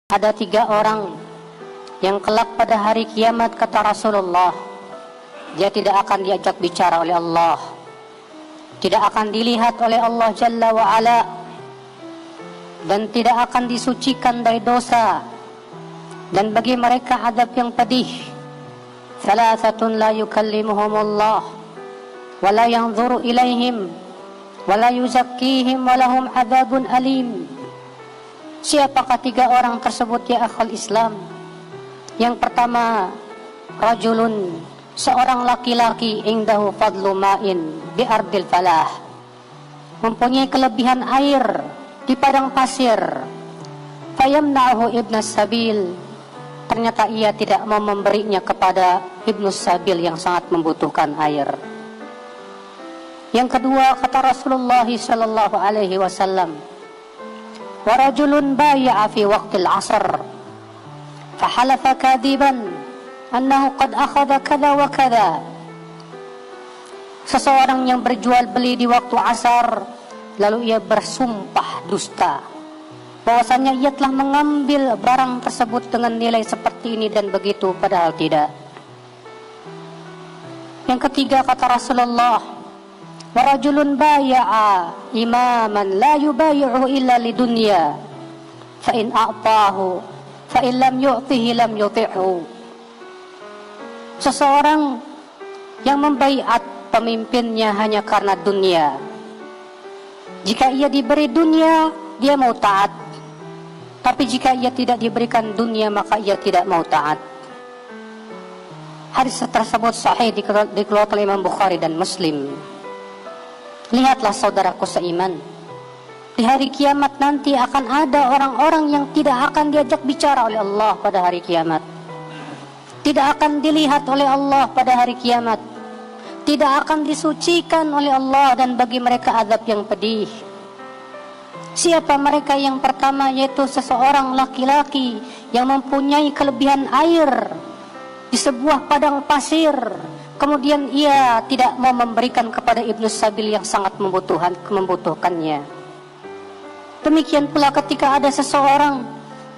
Ada 3 orang yang kelak pada hari kiamat, kata Rasulullah, dia tidak akan diajak bicara oleh Allah, tidak akan dilihat oleh Allah Jalla wa'ala, dan tidak akan disucikan dari dosa. Dan bagi mereka adab yang pedih. Thalathatun la yukallimuhumullah wa la yanzuru ilaihim wa la yuzakkihim wa lahum adzabun alim. Siapakah 3 orang tersebut ya akhal Islam? Yang pertama, rajulun, seorang laki-laki, indahu fadlu ma'in bi ardil falah, mempunyai kelebihan air di padang pasir. Fayamna'uhu ibnas sabil, ternyata ia tidak mau memberinya kepada ibnus sabil yang sangat membutuhkan air. Yang kedua, kata Rasulullah sallallahu alaihi wasallam, wa rajulun bay'a fi waqtil 'asr fahalafa kadiban annahu qad akhadha kadza wa kadza. Seseorang yang berjual beli di waktu asar, lalu ia bersumpah dusta bahwasanya ia telah mengambil barang tersebut dengan nilai seperti ini dan begitu, padahal tidak. Yang ketiga, kata Rasulullah, wa rajulun bay'a imaman la yubay'uhu illa lidunya fa in a'tahu fa in lam yu'tihi lam yuti'hu. Seseorang yang membaiat pemimpinnya hanya karena dunia. Jika ia diberi dunia, dia mau taat. Tapi jika ia tidak diberikan dunia, maka ia tidak mau taat. Hadis tersebut sahih dikeluarkan oleh Imam Bukhari dan Muslim. Lihatlah saudaraku seiman, di hari kiamat nanti akan ada orang-orang yang tidak akan diajak bicara oleh Allah pada hari kiamat, tidak akan dilihat oleh Allah pada hari kiamat, tidak akan disucikan oleh Allah, dan bagi mereka azab yang pedih. Siapa mereka? Yang pertama, yaitu seseorang laki-laki yang mempunyai kelebihan air di sebuah padang pasir, kemudian ia tidak mau memberikan kepada ibnus sabil yang sangat membutuhkannya. Demikian pula ketika ada seseorang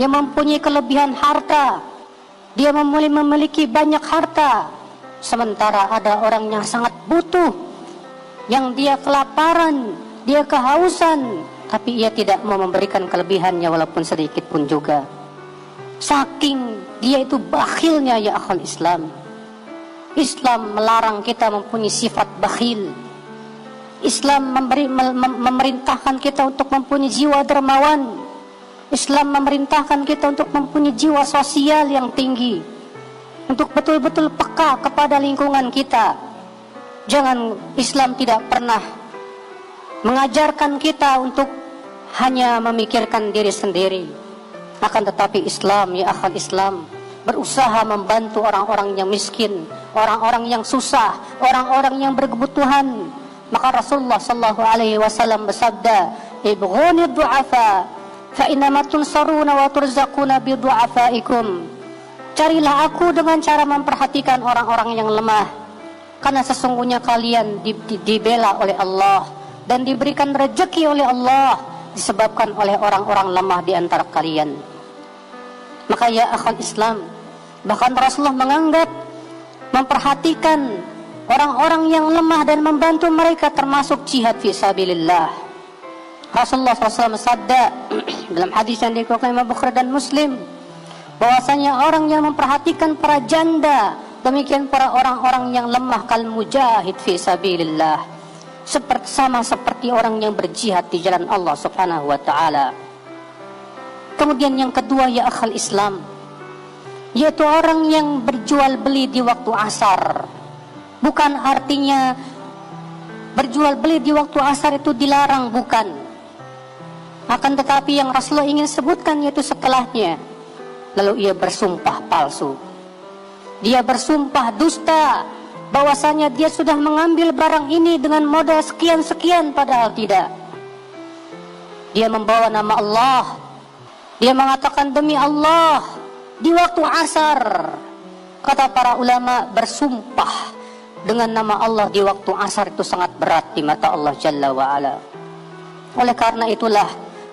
yang mempunyai kelebihan harta, dia memiliki banyak harta, sementara ada orang yang sangat butuh, yang dia kelaparan, dia kehausan, tapi ia tidak mau memberikan kelebihannya walaupun sedikit pun juga. Saking dia itu bakhilnya ya akhul Islam. Islam melarang kita mempunyai sifat bakhil. Islam memerintahkan kita untuk mempunyai jiwa dermawan. Islam memerintahkan kita untuk mempunyai jiwa sosial yang tinggi, untuk betul-betul peka kepada lingkungan kita. Jangan, Islam tidak pernah mengajarkan kita untuk hanya memikirkan diri sendiri. Akan tetapi Islam, ya akhal Islam, berusaha membantu orang-orang yang miskin, orang-orang yang susah, orang-orang yang berkebutuhan. Maka Rasulullah sallallahu alaihi wasallam bersabda, ibghuni du'afa fa innama tunsaruna wa turzaquna bi du'afaikum. Carilah aku dengan cara memperhatikan orang-orang yang lemah, karena sesungguhnya kalian dibela oleh Allah dan diberikan rezeki oleh Allah disebabkan oleh orang-orang lemah di antara kalian. Maka ya akhwat Islam, bahkan Rasulullah menganggap memperhatikan orang-orang yang lemah dan membantu mereka termasuk jihad fi sabilillah. Rasulullah SAW sabda dalam hadis yang dikeluarkan Imam Bukhari dan Muslim, bahwasanya orang yang memperhatikan para janda, demikian para orang-orang yang lemah, kal mujahid fi sabilillah, sama seperti orang yang berjihad di jalan Allah Subhanahu wa taala. Kemudian yang kedua ya akhal Islam, yaitu orang yang berjual beli di waktu asar. Bukan artinya berjual beli di waktu asar itu dilarang, bukan. Akan tetapi yang Rasulullah ingin sebutkan yaitu setelahnya, lalu ia bersumpah palsu. Dia bersumpah dusta bahwasanya dia sudah mengambil barang ini dengan modal sekian-sekian, padahal tidak. Dia membawa nama Allah. Dia mengatakan demi Allah di waktu asar. Kata para ulama, bersumpah dengan nama Allah di waktu asar itu sangat berat di mata Allah Jalla wa'ala. Oleh karena itulah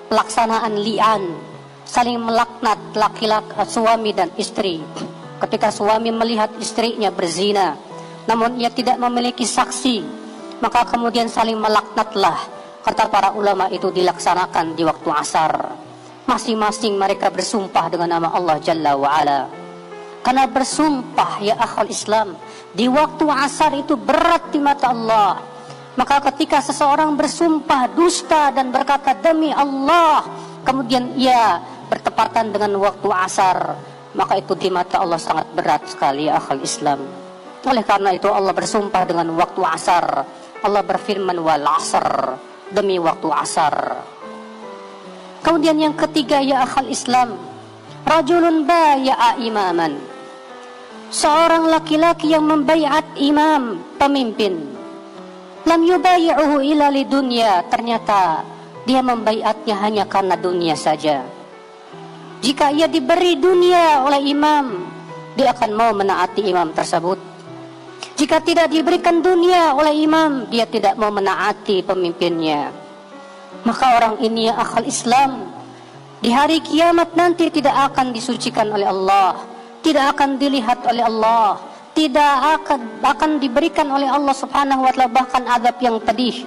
pelaksanaan li'an, saling melaknat laki-laki suami dan istri. Ketika suami melihat istrinya berzina, namun ia tidak memiliki saksi, maka kemudian saling melaknatlah. Kata para ulama itu dilaksanakan di waktu asar. Masing-masing mereka bersumpah dengan nama Allah Jalla wa'ala. Karena bersumpah ya akhul Islam di waktu asar itu berat di mata Allah. Maka ketika seseorang bersumpah dusta dan berkata demi Allah, kemudian ia bertepatan dengan waktu asar, maka itu di mata Allah sangat berat sekali ya akhul Islam. Oleh karena itu Allah bersumpah dengan waktu asar. Allah berfirman wal asr, demi waktu asar. Kemudian yang ketiga ya akhul Islam, rajulun baya'a imaman, seorang laki-laki yang membaiat imam, pemimpin. Lam yubayi'uhu illa lidunya, ternyata dia membaiatnya hanya karena dunia saja. Jika ia diberi dunia oleh imam, dia akan mau menaati imam tersebut. Jika tidak diberikan dunia oleh imam, dia tidak mau menaati pemimpinnya. Maka orang ini ya akhul Islam, di hari kiamat nanti tidak akan disucikan oleh Allah, tidak akan dilihat oleh Allah, tidak akan diberikan oleh Allah Subhanahu wa taala bahkan azab yang pedih.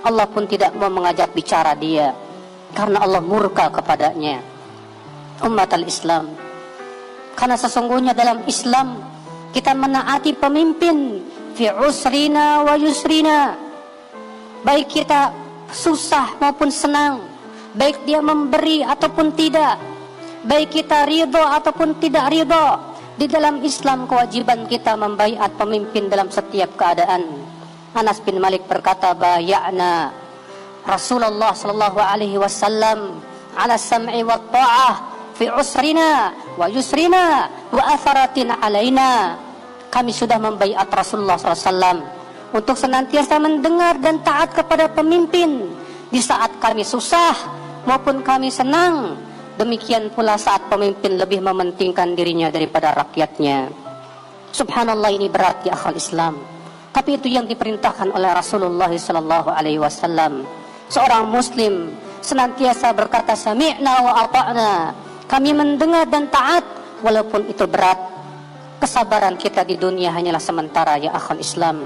Allah pun tidak mau mengajak bicara dia karena Allah murka kepadanya. Umat al-Islam, karena sesungguhnya dalam Islam kita menaati pemimpin fi usrina wa yusrina, baik kita susah maupun senang, baik dia memberi ataupun tidak, baik kita ridho ataupun tidak ridho. Di dalam Islam kewajiban kita membaiat pemimpin dalam setiap keadaan. Anas bin Malik berkata, baya'na Rasulullah sallallahu alaihi wasallam ala sam'i wa ta'ah fi usrina wa yusrina wa atharatin alaina. Kami sudah membaiat Rasulullah sallallahu alaihi wasallam untuk senantiasa mendengar dan taat kepada pemimpin di saat kami susah maupun kami senang. Demikian pula saat pemimpin lebih mementingkan dirinya daripada rakyatnya. Subhanallah, ini berat ya akhul Islam. Tapi itu yang diperintahkan oleh Rasulullah sallallahu alaihi wasallam. Seorang muslim senantiasa berkata sami'na wa ata'na. Kami mendengar dan taat walaupun itu berat. Kesabaran kita di dunia hanyalah sementara ya akhul Islam.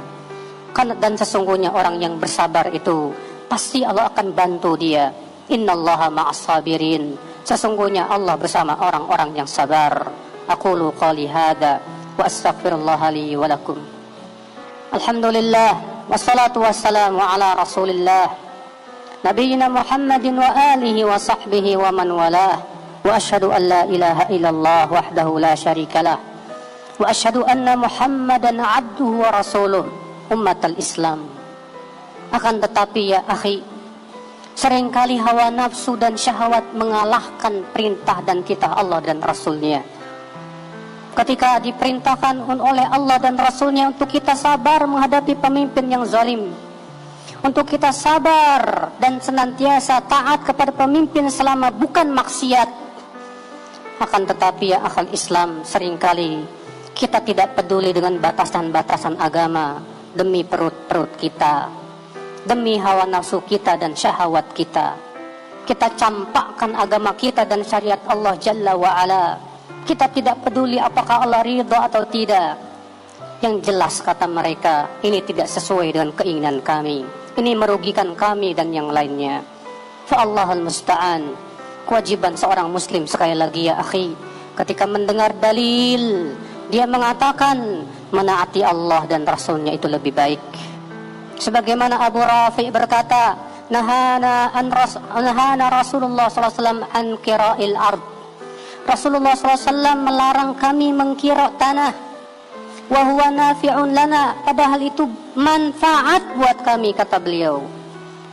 Dan sesungguhnya orang yang bersabar itu pasti Allah akan bantu dia. Innallaha ma'as sabirin. Sesungguhnya Allah bersama orang-orang yang sabar. Aqulu qali hadza wa astaghfirullah li wa lakum. Alhamdulillah wassalatu wassalamu ala Rasulillah nabiyina Muhammadin wa alihi wa sahbihi wa man walah. Wa asyhadu an la ilaha illallah wahdahu la syarikalah. Wa asyhadu anna Muhammadan abduhu wa rasuluh. Ummatal Islam. Akan tetapi ya akhi, seringkali hawa nafsu dan syahwat mengalahkan perintah dan titah Allah dan Rasulnya. Ketika diperintahkan oleh Allah dan Rasulnya untuk kita sabar menghadapi pemimpin yang zalim, untuk kita sabar dan senantiasa taat kepada pemimpin selama bukan maksiat. Akan tetapi ya akhul Islam, seringkali kita tidak peduli dengan batasan-batasan agama demi perut-perut kita, demi hawa nafsu kita dan syahwat kita. Kita campakkan agama kita dan syariat Allah Jalla wa'ala. Kita tidak peduli apakah Allah ridha atau tidak. Yang jelas kata mereka, ini tidak sesuai dengan keinginan kami, ini merugikan kami dan yang lainnya. Fa'allahul musta'an. Kewajiban seorang muslim sekali lagi ya akhi, ketika mendengar dalil, dia mengatakan menaati Allah dan Rasulnya itu lebih baik. Sebagaimana Abu Rafi' berkata, nahana Rasulullah SAW an kira'il ard. Rasulullah SAW melarang kami mengkira tanah. Wa huwa nafi'un lana, padahal itu manfaat buat kami, kata beliau.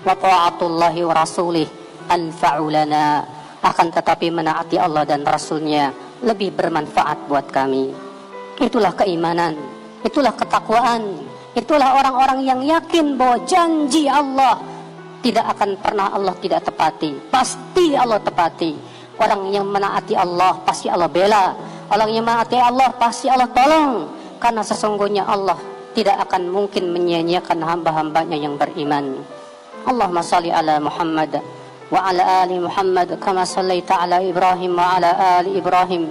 Wa ta'atullahi wa rasulih anfa'u lana. Akan tetapi menaati Allah dan Rasulnya lebih bermanfaat buat kami. Itulah keimanan, itulah ketakwaan. Itulah orang-orang yang yakin bahwa janji Allah tidak akan pernah Allah tidak tepati. Pasti Allah tepati. Orang yang menaati Allah pasti Allah bela. Orang yang menaati Allah pasti Allah tolong. Karena sesungguhnya Allah tidak akan mungkin menyia-nyiakan hamba-hambanya yang beriman. Allahumma salli ala Muhammad wa ala ali Muhammad kama sallaita ala Ibrahim wa ala ali Ibrahim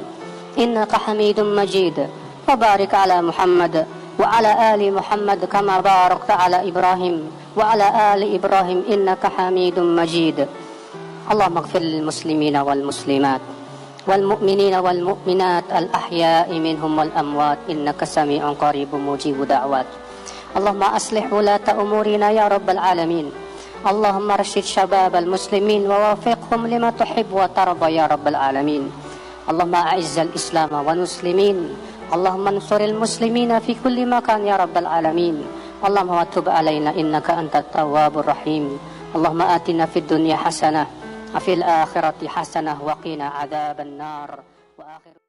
innaka Hamidum Majid. Wa barik ala Muhammad wa ala ali Muhammad kama barakta ala Ibrahim wa ala ali Ibrahim innaka Hamidum Majid. Allahumma ighfir lil muslimina wal muslimat wal mu'minina wal mu'minat al ahya'i minhum wal amwat innaka sami'un qaribun mujibud da'wat. Allahumma aslih ulata umurina ya rabbal alamin. Allahumma rashid syabab al muslimin wa wafiqhum lima tuhib wa tarda ya rabbal alamin. Allahumma a'izzal islam wal muslimin. Allahumma ansuril muslimina fi kulli makan ya rabbal alamin. Allahumma tub alaina innaka antat tawwabur rahim. Allahumma atina fid dunya hasanah wa fil akhirati hasanah wa qina adzaban nar. Wa akhir